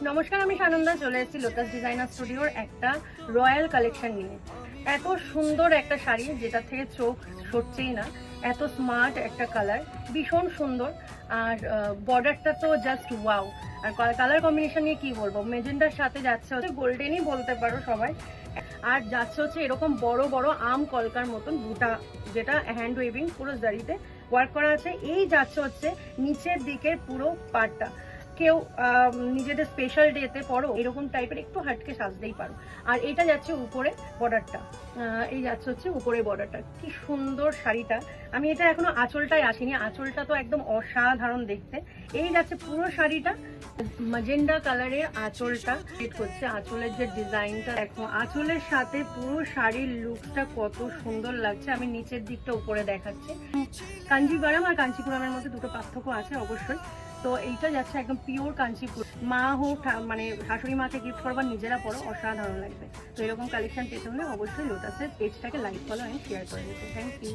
নমস্কার, আমি সানন্দা চলে এসেছি লোটাস ডিজাইনার স্টুডিওর একটা রয়্যাল কালেকশন নিয়ে। এত সুন্দর একটা শাড়ি যেটা থেকে চোখ সরছেই না, এত স্মার্ট একটা কালার, ভীষণ সুন্দর। আর বর্ডারটা তো জাস্ট ওয়াও। আর কালার কম্বিনেশন নিয়ে কি বলবো, মেজেন্ডার সাথে যাচ্ছে হচ্ছে গোল্ডেনই বলতে পারো সবাই। আর যাচ্ছে হচ্ছে এরকম বড় বড় আম কলকার মতন বুটা, যেটা হ্যান্ড ওয়েভিং পুরো জারিতে ওয়ার্ক করা আছে। এই যাচ্ছে হচ্ছে নিচের দিকের পুরো পার্টটা। কেউ নিজেদের স্পেশাল ডেতে পরো এরকম টাইপের একটু হাটকে সাজতেই পারো। আর এটা যাচ্ছে উপরে বর্ডারটা, এই যাচ্ছে হচ্ছে উপরে বর্ডারটা। কি সুন্দর শাড়িটা। আমি এটা এখনো আঁচলটায় আসিনি, আঁচলটা তো একদম অসাধারণ দেখতে। এই যাচ্ছে পুরো শাড়িটা ম্যাজেন্ডা কালারের আঁচলটা সেট করছে। আঁচলের যে ডিজাইনটা দেখো, আঁচলের সাথে পুরো শাড়ির লুকসটা কত সুন্দর লাগছে। আমি নিচের দিকটা উপরে দেখাচ্ছি। কাঞ্জিভারাম আর কাঞ্চিপুরামের মধ্যে দুটো পার্থক্য আছে অবশ্যই। তো এইটা যাচ্ছে একদম পিওর কাঞ্চিপুর। মা হোক মানে শাশুড়ি মাকে গিফট করবার, নিজেরা পরো, অসাধারণ লাগবে। তো এরকম কালেকশন পেতে হলে অবশ্যই লোটাসের পেজটাকে লাইক ফলো অ্যান্ড শেয়ার করে দিতে। Thank you.